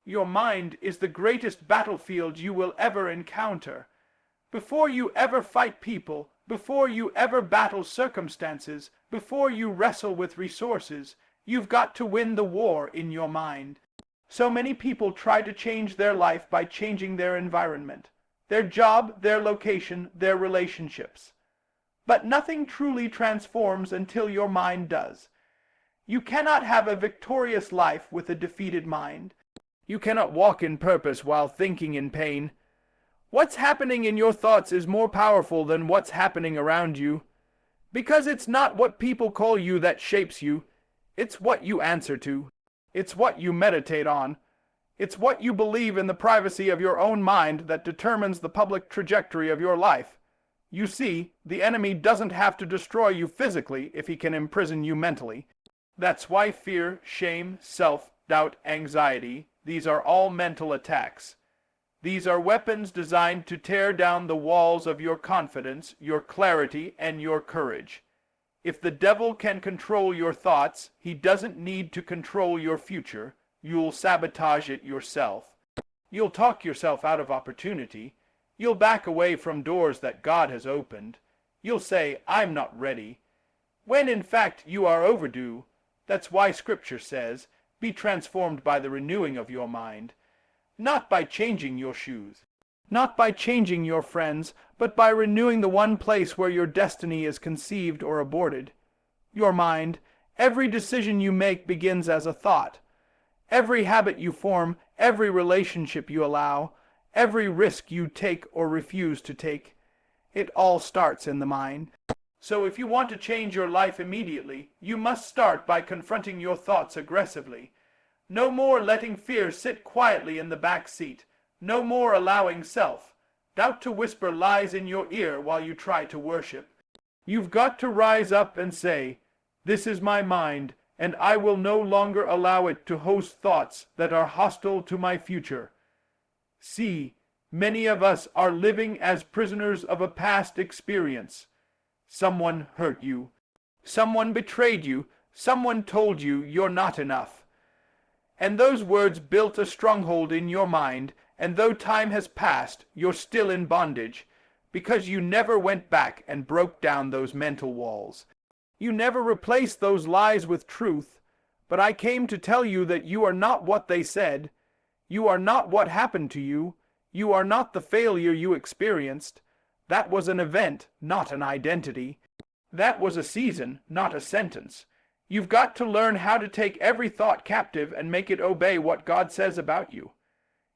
Your mind is the greatest battlefield you will ever encounter. Before you ever fight people, before you ever battle circumstances, before you wrestle with resources, you've got to win the war in your mind. So many people try to change their life by changing their environment, their job, their location, their relationships. But nothing truly transforms until your mind does. You cannot have a victorious life with a defeated mind. You cannot walk in purpose while thinking in pain. What's happening in your thoughts is more powerful than what's happening around you. Because it's not what people call you that shapes you. It's what you answer to. It's what you meditate on. It's what you believe in the privacy of your own mind that determines the public trajectory of your life. You see, the enemy doesn't have to destroy you physically if he can imprison you mentally. That's why fear, shame, self-doubt, anxiety, these are all mental attacks. These are weapons designed to tear down the walls of your confidence, your clarity, and your courage. If the devil can control your thoughts, he doesn't need to control your future. You'll sabotage it yourself. You'll talk yourself out of opportunity. You'll back away from doors that God has opened. You'll say, "I'm not ready," when in fact you are overdue. That's why Scripture says, "Be transformed by the renewing of your mind." Not by changing your shoes, not by changing your friends, but by renewing the one place where your destiny is conceived or aborted. Your mind. Every decision you make begins as a thought. Every habit you form, every relationship you allow, every risk you take or refuse to take, it all starts in the mind. So if you want to change your life immediately, you must start by confronting your thoughts aggressively. No more letting fear sit quietly in the back seat. No more allowing self-doubt to whisper lies in your ear while you try to worship. You've got to rise up and say, "This is my mind, and I will no longer allow it to host thoughts that are hostile to my future." See, many of us are living as prisoners of a past experience. Someone hurt you. Someone betrayed you. Someone told you you're not enough. And those words built a stronghold in your mind, and though time has passed, you're still in bondage, because you never went back and broke down those mental walls. You never replaced those lies with truth. But I came to tell you that you are not what they said. You are not what happened to you. You are not the failure you experienced. That was an event, not an identity. That was a season, not a sentence. You've got to learn how to take every thought captive and make it obey what God says about you.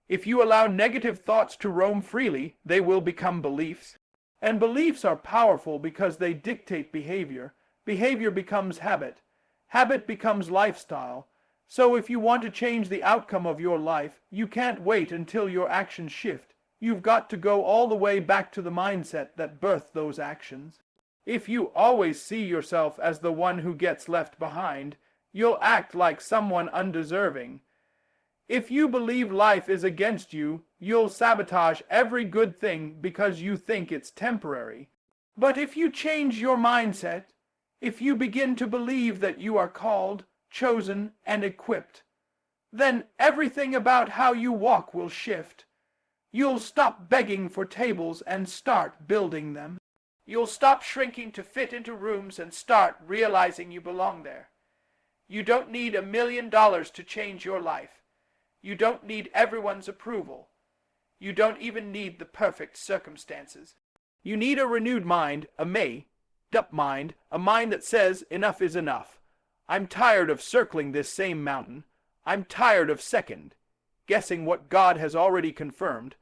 If you allow negative thoughts to roam freely, they will become beliefs. And beliefs are powerful because they dictate behavior. Behavior becomes habit. Habit becomes lifestyle. So if you want to change the outcome of your life, you can't wait until your actions shift. You've got to go all the way back to the mindset that birthed those actions. If you always see yourself as the one who gets left behind, you'll act like someone undeserving. If you believe life is against you, you'll sabotage every good thing because you think it's temporary. But if you change your mindset, if you begin to believe that you are called, chosen, and equipped, then everything about how you walk will shift. You'll stop begging for tables and start building them. You'll stop shrinking to fit into rooms and start realizing you belong there. You don't need $1 million to change your life. You don't need everyone's approval. You don't even need the perfect circumstances. You need a renewed mind, a made-up mind, a mind that says enough is enough. I'm tired of circling this same mountain. I'm tired of guessing what God has already confirmed.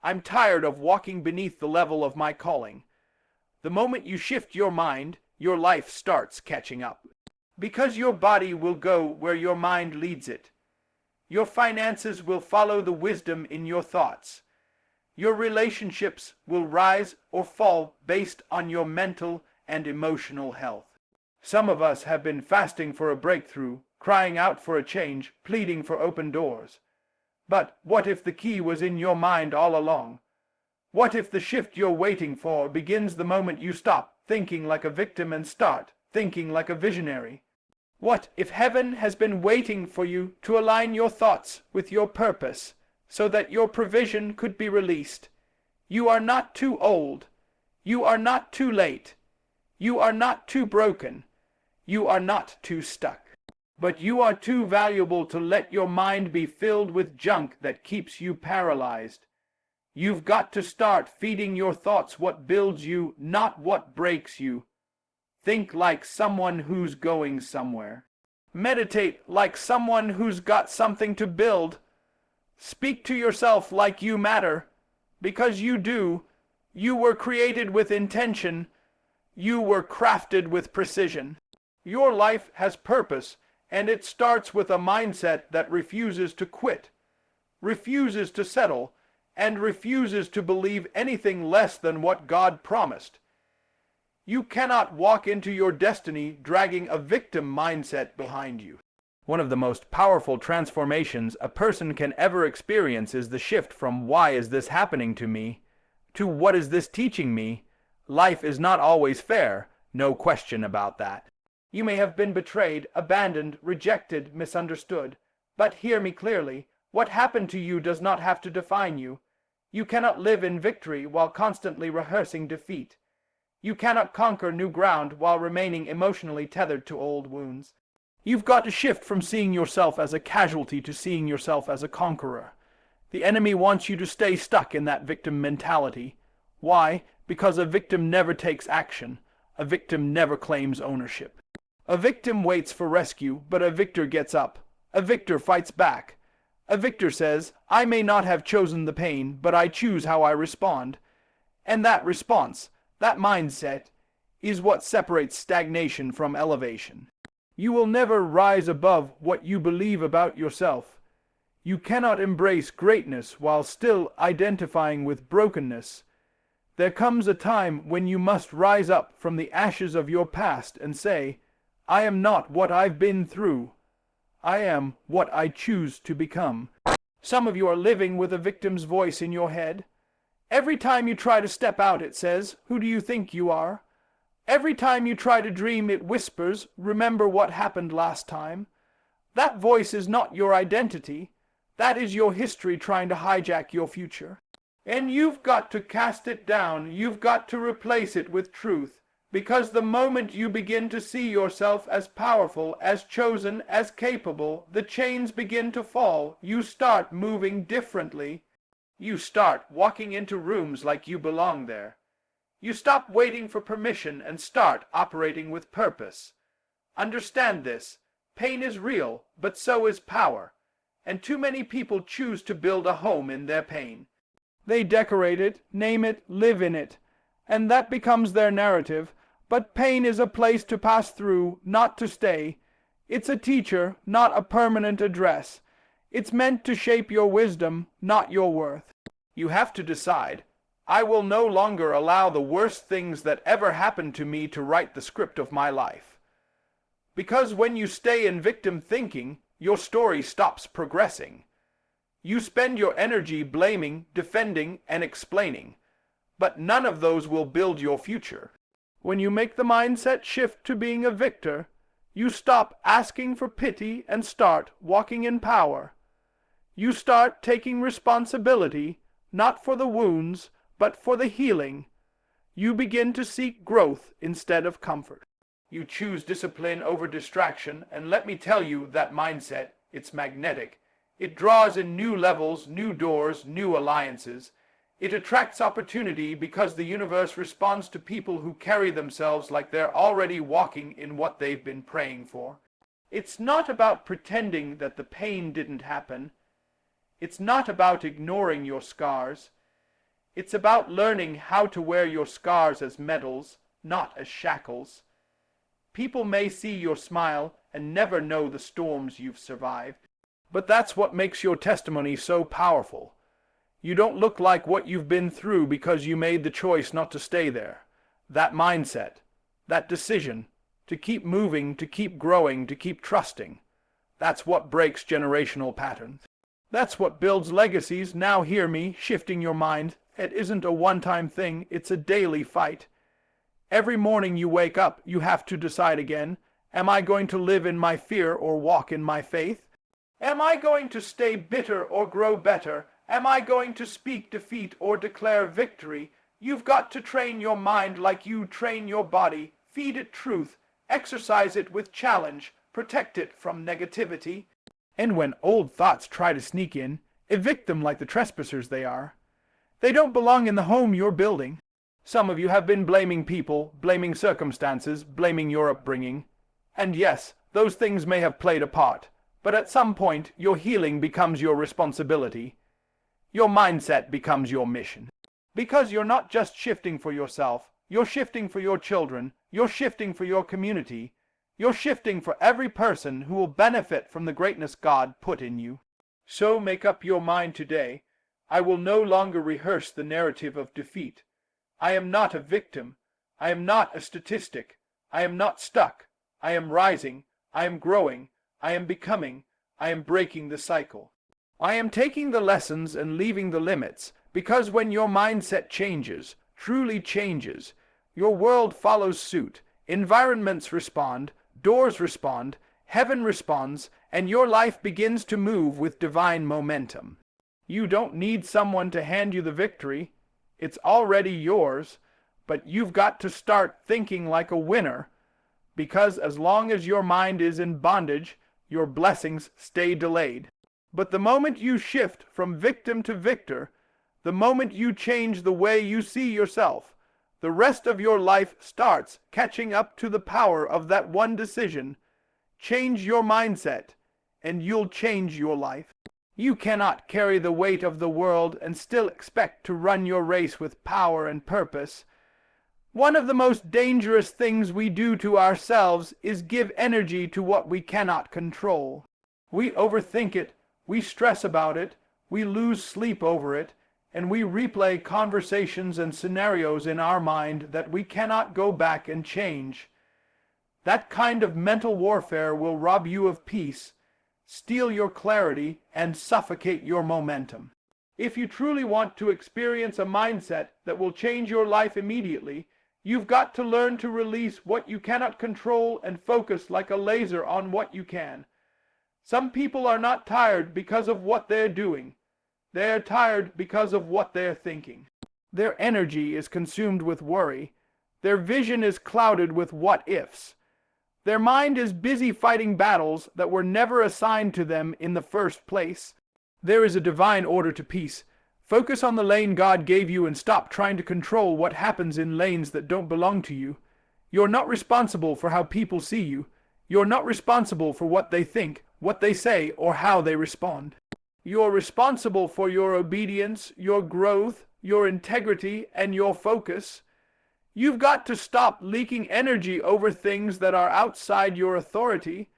I'm tired of walking beneath the level of my calling. The moment you shift your mind, your life starts catching up. Because your body will go where your mind leads it. Your finances will follow the wisdom in your thoughts. Your relationships will rise or fall based on your mental and emotional health. Some of us have been fasting for a breakthrough, crying out for a change, pleading for open doors. But what if the key was in your mind all along? What if the shift you're waiting for begins the moment you stop thinking like a victim and start thinking like a visionary? What if heaven has been waiting for you to align your thoughts with your purpose, so that your provision could be released? You are not too old. You are not too late. You are not too broken. You are not too stuck. But you are too valuable to let your mind be filled with junk that keeps you paralyzed. You've got to start feeding your thoughts what builds you, not what breaks you. Think like someone who's going somewhere. Meditate like someone who's got something to build. Speak to yourself like you matter, because you do. You were created with intention. You were crafted with precision. Your life has purpose, and it starts with a mindset that refuses to quit, refuses to settle, and refuses to believe anything less than what God promised. You cannot walk into your destiny dragging a victim mindset behind you. One of the most powerful transformations a person can ever experience is the shift from "why is this happening to me" to "what is this teaching me?" Life is not always fair, no question about that. You may have been betrayed, abandoned, rejected, misunderstood. But hear me clearly. What happened to you does not have to define you. You cannot live in victory while constantly rehearsing defeat. You cannot conquer new ground while remaining emotionally tethered to old wounds. You've got to shift from seeing yourself as a casualty to seeing yourself as a conqueror. The enemy wants you to stay stuck in that victim mentality. Why? Because a victim never takes action. A victim never claims ownership. A victim waits for rescue, but a victor gets up. A victor fights back. A victor says, "I may not have chosen the pain, but I choose how I respond." And that response, that mindset, is what separates stagnation from elevation. You will never rise above what you believe about yourself. You cannot embrace greatness while still identifying with brokenness. There comes a time when you must rise up from the ashes of your past and say, "I am not what I've been through. I am what I choose to become." Some of you are living with a victim's voice in your head. Every time you try to step out, it says, "Who do you think you are?" Every time you try to dream, it whispers, "Remember what happened last time." That voice is not your identity. That is your history trying to hijack your future. And you've got to cast it down. You've got to replace it with truth. Because the moment you begin to see yourself as powerful, as chosen, as capable, the chains begin to fall. You start moving differently. You start walking into rooms like you belong there. You stop waiting for permission and start operating with purpose. Understand this. Pain is real, but so is power. And too many people choose to build a home in their pain. They decorate it, name it, live in it, and that becomes their narrative. But pain is a place to pass through, not to stay. It's a teacher, not a permanent address. It's meant to shape your wisdom, not your worth. You have to decide, I will no longer allow the worst things that ever happened to me to write the script of my life. Because when you stay in victim thinking, your story stops progressing. You spend your energy blaming, defending, and explaining, but none of those will build your future. When you make the mindset shift to being a victor, you stop asking for pity and start walking in power. You start taking responsibility, not for the wounds, but for the healing. You begin to seek growth instead of comfort. You choose discipline over distraction, and let me tell you that mindset, it's magnetic. It draws in new levels, new doors, new alliances. It attracts opportunity because the universe responds to people who carry themselves like they're already walking in what they've been praying for. It's not about pretending that the pain didn't happen. It's not about ignoring your scars. It's about learning how to wear your scars as medals, not as shackles. People may see your smile and never know the storms you've survived. But that's what makes your testimony so powerful. You don't look like what you've been through because you made the choice not to stay there. That mindset, that decision, to keep moving, to keep growing, to keep trusting, that's what breaks generational patterns. That's what builds legacies. Now hear me, shifting your mind. It isn't a one-time thing, it's a daily fight. Every morning you wake up, you have to decide again, Am I going to live in my fear or walk in my faith? Am I going to stay bitter or grow better? Am I going to speak defeat or declare victory? You've got to train your mind like you train your body. Feed it truth. Exercise it with challenge. Protect it from negativity. And when old thoughts try to sneak in, evict them like the trespassers they are. They don't belong in the home you're building. Some of you have been blaming people, blaming circumstances, blaming your upbringing. And yes, those things may have played a part, but at some point your healing becomes your responsibility. Your mindset becomes your mission. Because you're not just shifting for yourself, you're shifting for your children, you're shifting for your community, you're shifting for every person who will benefit from the greatness God put in you. So make up your mind today. I will no longer rehearse the narrative of defeat. I am not a victim. I am not a statistic. I am not stuck. I am rising. I am growing. I am becoming. I am breaking the cycle. I am taking the lessons and leaving the limits, because when your mindset changes, truly changes, your world follows suit, environments respond, doors respond, heaven responds, and your life begins to move with divine momentum. You don't need someone to hand you the victory. It's already yours, but you've got to start thinking like a winner, because as long as your mind is in bondage, your blessings stay delayed. But the moment you shift from victim to victor, the moment you change the way you see yourself, the rest of your life starts catching up to the power of that one decision. Change your mindset, and you'll change your life. You cannot carry the weight of the world and still expect to run your race with power and purpose. One of the most dangerous things we do to ourselves is give energy to what we cannot control. We overthink it, we stress about it, we lose sleep over it, and we replay conversations and scenarios in our mind that we cannot go back and change. That kind of mental warfare will rob you of peace, steal your clarity, and suffocate your momentum. If you truly want to experience a mindset that will change your life immediately, you've got to learn to release what you cannot control and focus like a laser on what you can. Some people are not tired because of what they're doing. They are tired because of what they're thinking. Their energy is consumed with worry. Their vision is clouded with what-ifs. Their mind is busy fighting battles that were never assigned to them in the first place. There is a divine order to peace. Focus on the lane God gave you and stop trying to control what happens in lanes that don't belong to you. You're not responsible for how people see you. You're not responsible for what they think, what they say, or how they respond. You're responsible for your obedience, your growth, your integrity, and your focus. You've got to stop leaking energy over things that are outside your authority.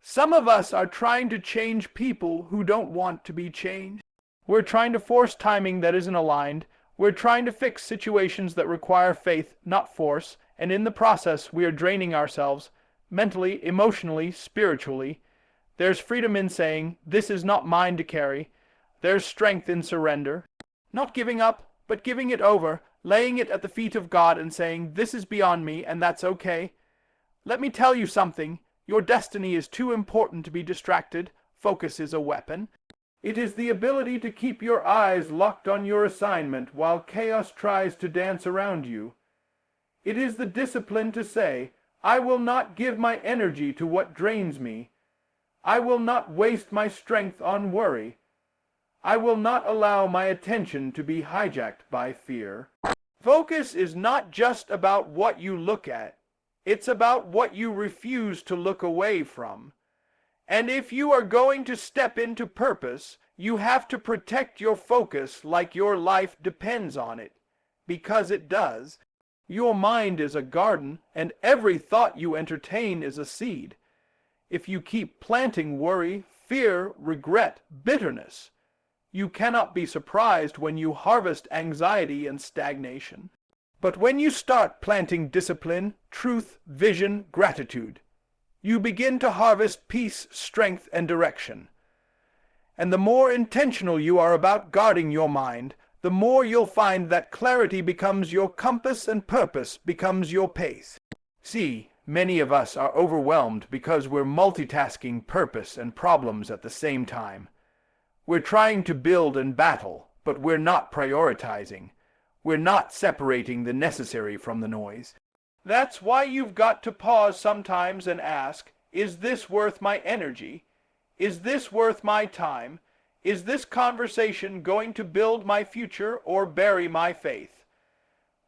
Some of us are trying to change people who don't want to be changed. We're trying to force timing that isn't aligned. We're trying to fix situations that require faith, not force, and in the process we are draining ourselves, mentally, emotionally, spiritually. There's freedom in saying, "This is not mine to carry." There's strength in surrender. Not giving up, but giving it over, laying it at the feet of God and saying, "This is beyond me, and that's okay." Let me tell you something. Your destiny is too important to be distracted. Focus is a weapon. It is the ability to keep your eyes locked on your assignment while chaos tries to dance around you. It is the discipline to say, "I will not give my energy to what drains me. I will not waste my strength on worry. I will not allow my attention to be hijacked by fear." Focus is not just about what you look at. It's about what you refuse to look away from. And if you are going to step into purpose, you have to protect your focus like your life depends on it. Because it does. Your mind is a garden, and every thought you entertain is a seed. If you keep planting worry, fear, regret, bitterness, you cannot be surprised when you harvest anxiety and stagnation. But when you start planting discipline, truth, vision, gratitude, you begin to harvest peace, strength, and direction. And the more intentional you are about guarding your mind, the more you'll find that clarity becomes your compass and purpose becomes your pace. See, Many of us are overwhelmed because we're multitasking purpose and problems at the same time. We're trying to build and battle, but we're not prioritizing. We're not separating the necessary from the noise. That's why you've got to pause sometimes and ask, is this worth my energy? Is this worth my time? Is this conversation going to build my future or bury my faith?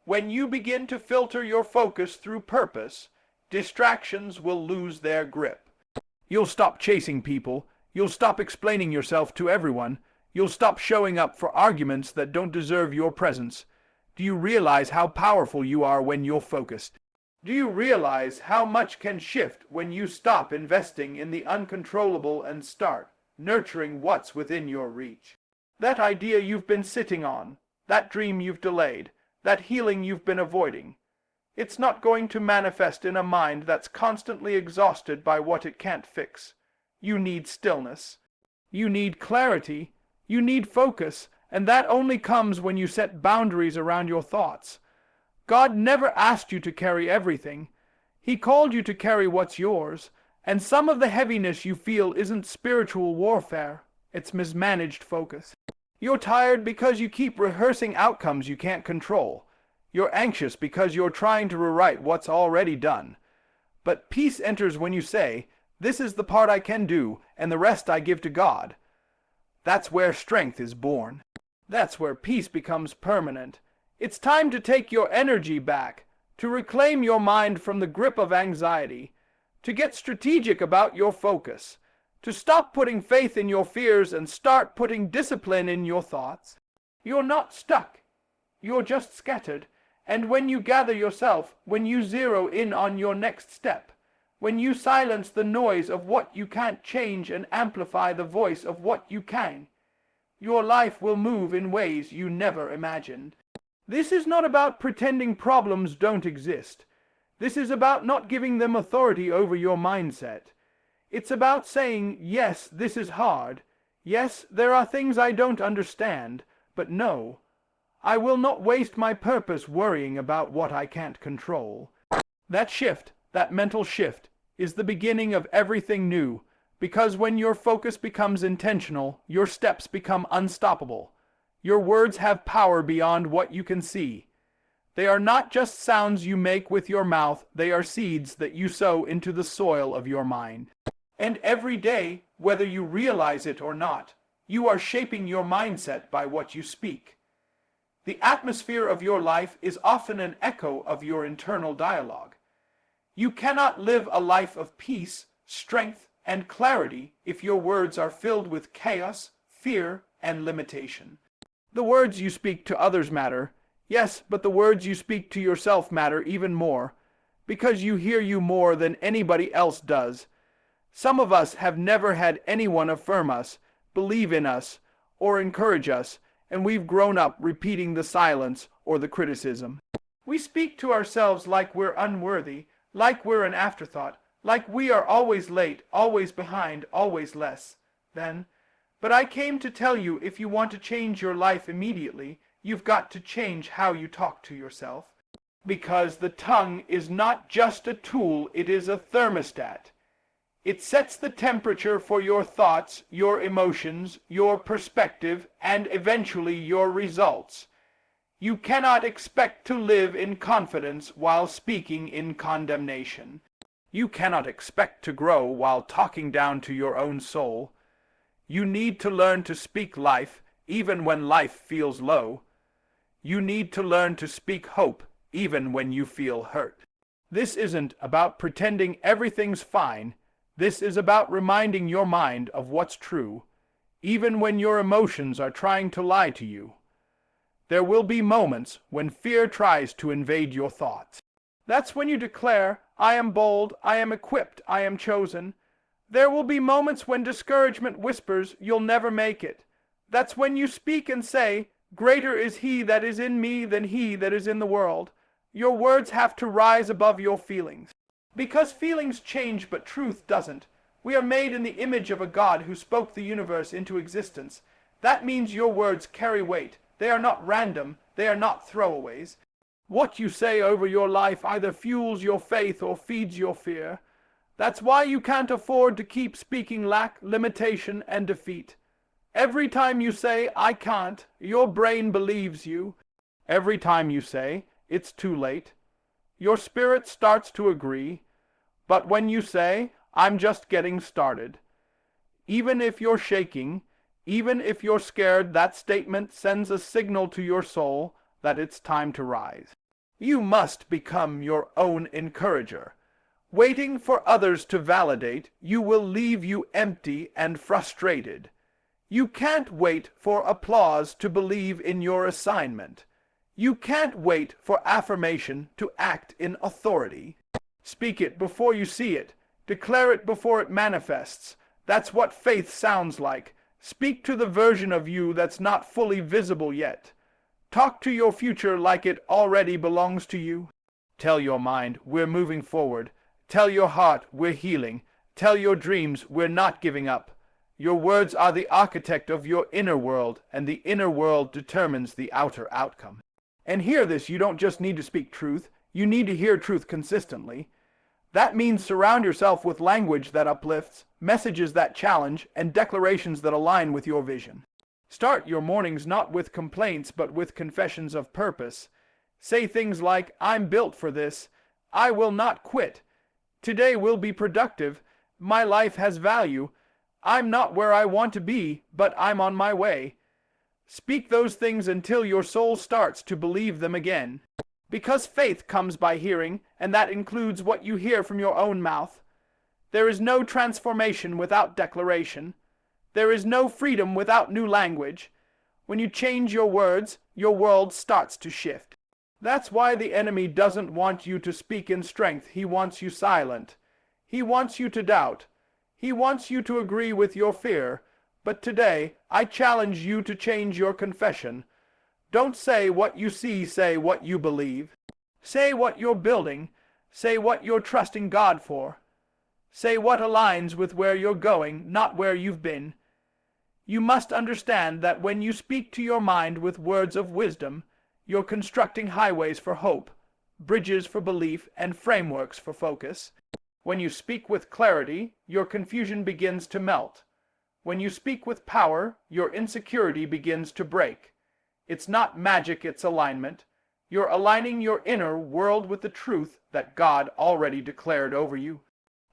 When you begin to filter your focus through purpose, distractions will lose their grip. You'll stop chasing people. You'll stop explaining yourself to everyone. You'll stop showing up for arguments that don't deserve your presence. Do you realize how powerful you are when you're focused? Do you realize how much can shift when you stop investing in the uncontrollable and start nurturing what's within your reach? That idea you've been sitting on, that dream you've delayed, that healing you've been avoiding, it's not going to manifest in a mind that's constantly exhausted by what it can't fix. You need stillness. You need clarity. You need focus, and that only comes when you set boundaries around your thoughts. God never asked you to carry everything. He called you to carry what's yours, and some of the heaviness you feel isn't spiritual warfare. It's mismanaged focus. You're tired because you keep rehearsing outcomes you can't control. You're anxious because you're trying to rewrite what's already done. But peace enters when you say, "This is the part I can do, and the rest I give to God." That's where strength is born. That's where peace becomes permanent. It's time to take your energy back, to reclaim your mind from the grip of anxiety, to get strategic about your focus, to stop putting faith in your fears and start putting discipline in your thoughts. You're not stuck. You're just scattered. And when you gather yourself, when you zero in on your next step, when you silence the noise of what you can't change and amplify the voice of what you can, your life will move in ways you never imagined. This is not about pretending problems don't exist. This is about not giving them authority over your mindset. It's about saying, yes, this is hard. Yes, there are things I don't understand, but no, I will not waste my purpose worrying about what I can't control. That shift, that mental shift, is the beginning of everything new, because when your focus becomes intentional, your steps become unstoppable. Your words have power beyond what you can see. They are not just sounds you make with your mouth, they are seeds that you sow into the soil of your mind. And every day, whether you realize it or not, you are shaping your mindset by what you speak. The atmosphere of your life is often an echo of your internal dialogue. You cannot live a life of peace, strength, and clarity if your words are filled with chaos, fear, and limitation. The words you speak to others matter, yes, but the words you speak to yourself matter even more, because you hear you more than anybody else does. Some of us have never had anyone affirm us, believe in us, or encourage us, and we've grown up repeating the silence or the criticism. We speak to ourselves like we're unworthy, like we're an afterthought, like we are always late, always behind, always less than. But I came to tell you, if you want to change your life immediately, you've got to change how you talk to yourself. Because the tongue is not just a tool, it is a thermostat. It sets the temperature for your thoughts, your emotions, your perspective, and eventually your results. You cannot expect to live in confidence while speaking in condemnation. You cannot expect to grow while talking down to your own soul. You need to learn to speak life, even when life feels low. You need to learn to speak hope, even when you feel hurt. This isn't about pretending everything's fine. This is about reminding your mind of what's true, even when your emotions are trying to lie to you. There will be moments when fear tries to invade your thoughts. That's when you declare, "I am bold, I am equipped, I am chosen." There will be moments when discouragement whispers, "You'll never make it." That's when you speak and say, "Greater is he that is in me than he that is in the world." Your words have to rise above your feelings. Because feelings change but truth doesn't. We are made in the image of a God who spoke the universe into existence. That means your words carry weight. They are not random. They are not throwaways. What you say over your life either fuels your faith or feeds your fear. That's why you can't afford to keep speaking lack, limitation, and defeat. Every time you say, I can't, your brain believes you. Every time you say, it's too late, your spirit starts to agree. But when you say, I'm just getting started, even if you're shaking, even if you're scared, that statement sends a signal to your soul that it's time to rise. You must become your own encourager. Waiting for others to validate you will leave you empty and frustrated. You can't wait for applause to believe in your assignment. You can't wait for affirmation to act in authority. Speak it before you see it. Declare it before it manifests. That's what faith sounds like. Speak to the version of you that's not fully visible yet. Talk to your future like it already belongs to you. Tell your mind, we're moving forward. Tell your heart, we're healing. Tell your dreams, we're not giving up. Your words are the architect of your inner world, and the inner world determines the outer outcome. And hear this, you don't just need to speak truth, you need to hear truth consistently. That means surround yourself with language that uplifts, messages that challenge, and declarations that align with your vision. Start your mornings not with complaints, but with confessions of purpose. Say things like, I'm built for this. I will not quit. Today will be productive. My life has value. I'm not where I want to be, but I'm on my way. Speak those things until your soul starts to believe them again. Because faith comes by hearing, and that includes what you hear from your own mouth. There is no transformation without declaration. There is no freedom without new language. When you change your words, your world starts to shift. That's why the enemy doesn't want you to speak in strength. He wants you silent. He wants you to doubt. He wants you to agree with your fear. But today, I challenge you to change your confession. Don't say what you see, say what you believe. Say what you're building. Say what you're trusting God for. Say what aligns with where you're going, not where you've been. You must understand that when you speak to your mind with words of wisdom, you're constructing highways for hope, bridges for belief, and frameworks for focus. When you speak with clarity, your confusion begins to melt. When you speak with power, your insecurity begins to break. It's not magic, it's alignment. You're aligning your inner world with the truth that God already declared over you.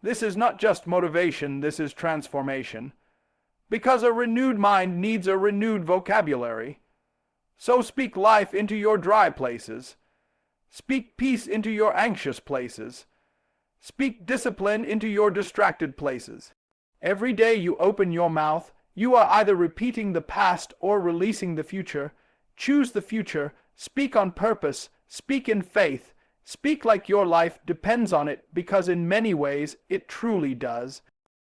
This is not just motivation, this is transformation. Because a renewed mind needs a renewed vocabulary. So speak life into your dry places. Speak peace into your anxious places. Speak discipline into your distracted places. Every day you open your mouth, you are either repeating the past or releasing the future. Choose the future. Speak on purpose. Speak in faith. Speak like your life depends on it, because in many ways it truly does.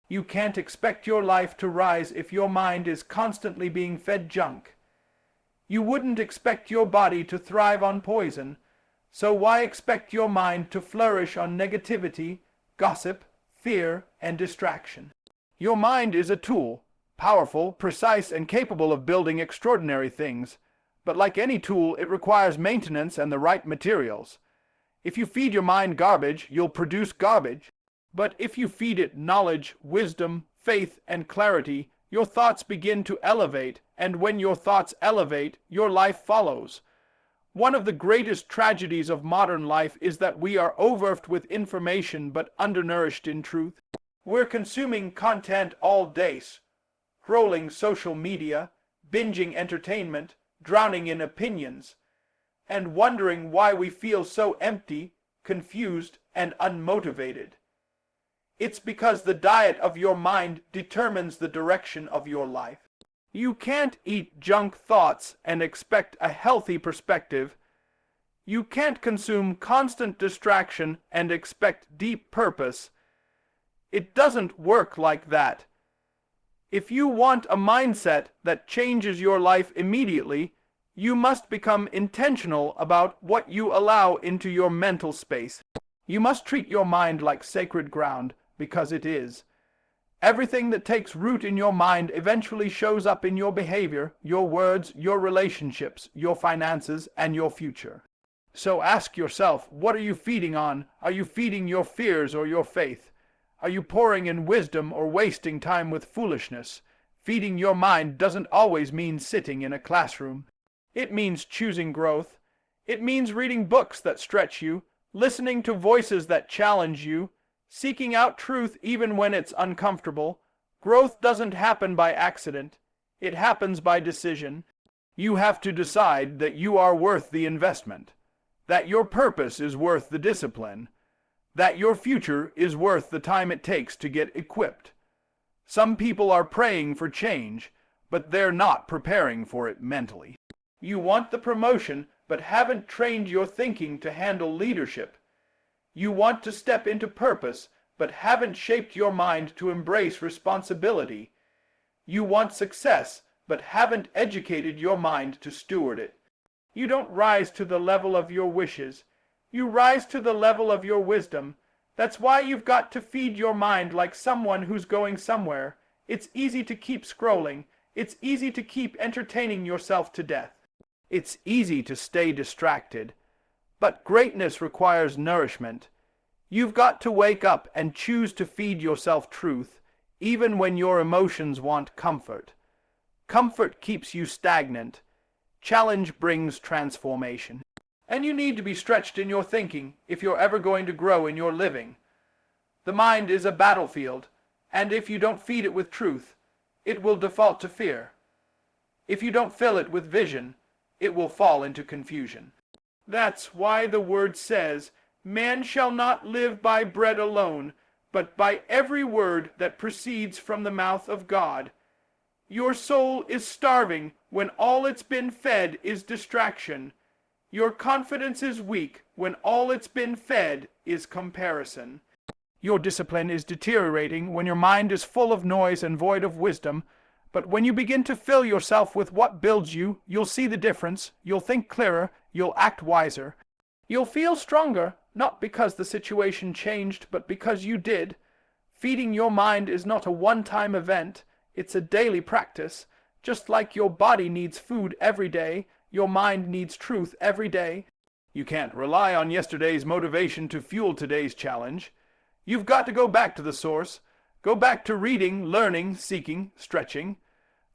You can't expect your life to rise if your mind is constantly being fed junk. You wouldn't expect your body to thrive on poison, so why expect your mind to flourish on negativity, gossip, fear, and distraction? Your mind is a tool, powerful, precise, and capable of building extraordinary things. But like any tool, it requires maintenance and the right materials. If you feed your mind garbage, you'll produce garbage. But if you feed it knowledge, wisdom, faith, and clarity, your thoughts begin to elevate, and when your thoughts elevate, your life follows. One of the greatest tragedies of modern life is that we are overwhelmed with information but undernourished in truth. We're consuming content all day, scrolling social media, binging entertainment, drowning in opinions, and wondering why we feel so empty, confused, and unmotivated. It's because the diet of your mind determines the direction of your life. You can't eat junk thoughts and expect a healthy perspective. You can't consume constant distraction and expect deep purpose. It doesn't work like that. If you want a mindset that changes your life immediately, you must become intentional about what you allow into your mental space. You must treat your mind like sacred ground, because it is. Everything that takes root in your mind eventually shows up in your behavior, your words, your relationships, your finances, and your future. So ask yourself, what are you feeding on? Are you feeding your fears or your faith? Are you pouring in wisdom or wasting time with foolishness? Feeding your mind doesn't always mean sitting in a classroom. It means choosing growth. It means reading books that stretch you, listening to voices that challenge you, seeking out truth even when it's uncomfortable. Growth doesn't happen by accident. It happens by decision. You have to decide that you are worth the investment, that your purpose is worth the discipline, that your future is worth the time it takes to get equipped. Some people are praying for change, but they're not preparing for it mentally. You want the promotion, but haven't trained your thinking to handle leadership. You want to step into purpose, but haven't shaped your mind to embrace responsibility. You want success, but haven't educated your mind to steward it. You don't rise to the level of your wishes. You rise to the level of your wisdom. That's why you've got to feed your mind like someone who's going somewhere. It's easy to keep scrolling. It's easy to keep entertaining yourself to death. It's easy to stay distracted. But greatness requires nourishment. You've got to wake up and choose to feed yourself truth, even when your emotions want comfort. Comfort keeps you stagnant. Challenge brings transformation. And you need to be stretched in your thinking if you're ever going to grow in your living. The mind is a battlefield, and if you don't feed it with truth, it will default to fear. If you don't fill it with vision, it will fall into confusion. That's why the word says, "Man shall not live by bread alone, but by every word that proceeds from the mouth of God." Your soul is starving when all it's been fed is distraction. Your confidence is weak when all it's been fed is comparison. Your discipline is deteriorating when your mind is full of noise and void of wisdom. But when you begin to fill yourself with what builds you, you'll see the difference, you'll think clearer, you'll act wiser. You'll feel stronger, not because the situation changed, but because you did. Feeding your mind is not a one-time event, it's a daily practice. Just like your body needs food every day, your mind needs truth every day. You can't rely on yesterday's motivation to fuel today's challenge. You've got to go back to the source. Go back to reading, learning, seeking, stretching.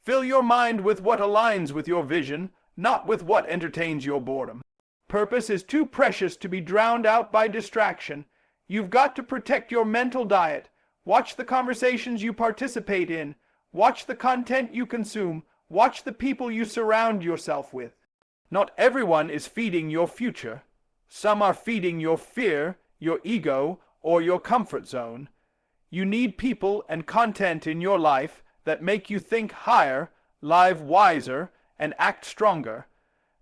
Fill your mind with what aligns with your vision, not with what entertains your boredom. Purpose is too precious to be drowned out by distraction. You've got to protect your mental diet. Watch the conversations you participate in. Watch the content you consume. Watch the people you surround yourself with. Not everyone is feeding your future. Some are feeding your fear, your ego, or your comfort zone. You need people and content in your life that make you think higher, live wiser, and act stronger.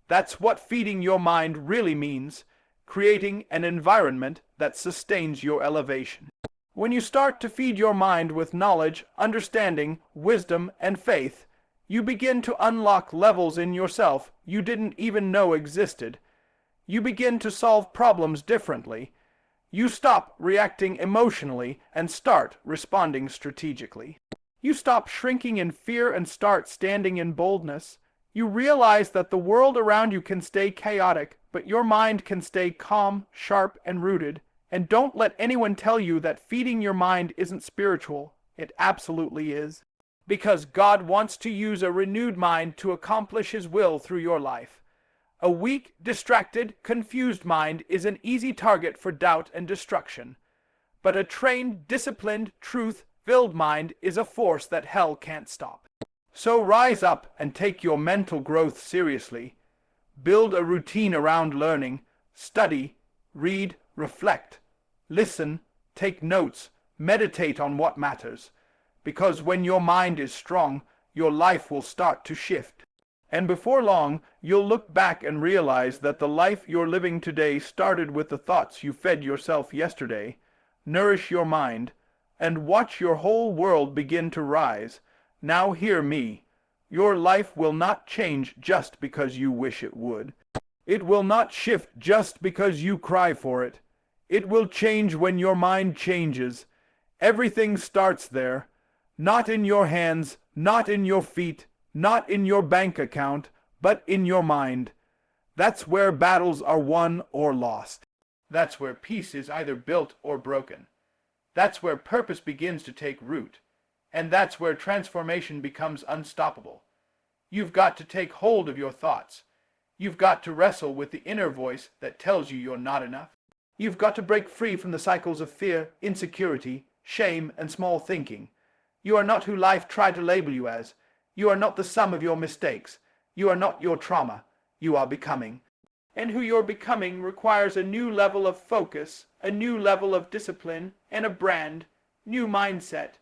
That's what feeding your mind really means, creating an environment that sustains your elevation. When you start to feed your mind with knowledge, understanding, wisdom, and faith, you begin to unlock levels in yourself you didn't even know existed. You begin to solve problems differently. You stop reacting emotionally and start responding strategically. You stop shrinking in fear and start standing in boldness. You realize that the world around you can stay chaotic, but your mind can stay calm, sharp, and rooted. And don't let anyone tell you that feeding your mind isn't spiritual. It absolutely is. Because God wants to use a renewed mind to accomplish His will through your life. A weak, distracted, confused mind is an easy target for doubt and destruction. But a trained, disciplined, truth-filled mind is a force that hell can't stop. So rise up and take your mental growth seriously. Build a routine around learning. Study, read, reflect. Listen, take notes, meditate on what matters. Because when your mind is strong, your life will start to shift. And before long, you'll look back and realize that the life you're living today started with the thoughts you fed yourself yesterday. Nourish your mind, and watch your whole world begin to rise. Now hear me. Your life will not change just because you wish it would. It will not shift just because you cry for it. It will change when your mind changes. Everything starts there. Not in your hands, not in your feet, not in your bank account, but in your mind. That's where battles are won or lost. That's where peace is either built or broken. That's where purpose begins to take root. And that's where transformation becomes unstoppable. You've got to take hold of your thoughts. You've got to wrestle with the inner voice that tells you you're not enough. You've got to break free from the cycles of fear, insecurity, shame, and small thinking. You are not who life tried to label you as. You are not the sum of your mistakes. You are not your trauma. You are becoming. And who you're becoming requires a new level of focus, a new level of discipline, and a brand, new mindset.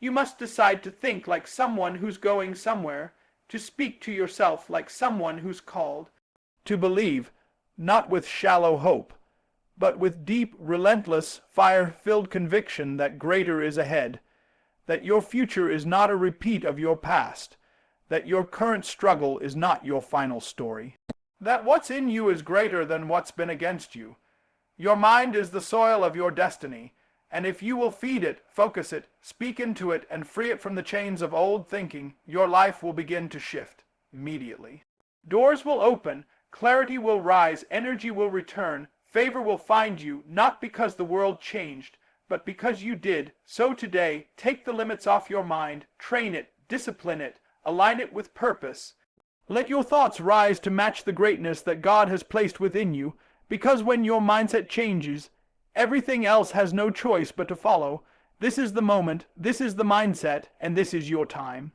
You must decide to think like someone who's going somewhere, to speak to yourself like someone who's called, to believe, not with shallow hope, but with deep, relentless, fire-filled conviction that greater is ahead, that your future is not a repeat of your past, that your current struggle is not your final story, that what's in you is greater than what's been against you. Your mind is the soil of your destiny, and if you will feed it, focus it, speak into it, and free it from the chains of old thinking, your life will begin to shift immediately. Doors will open, clarity will rise, energy will return, favor will find you, not because the world changed, but because you did. So today, take the limits off your mind, train it, discipline it, align it with purpose. Let your thoughts rise to match the greatness that God has placed within you, because when your mindset changes, everything else has no choice but to follow. This is the moment, this is the mindset, and this is your time.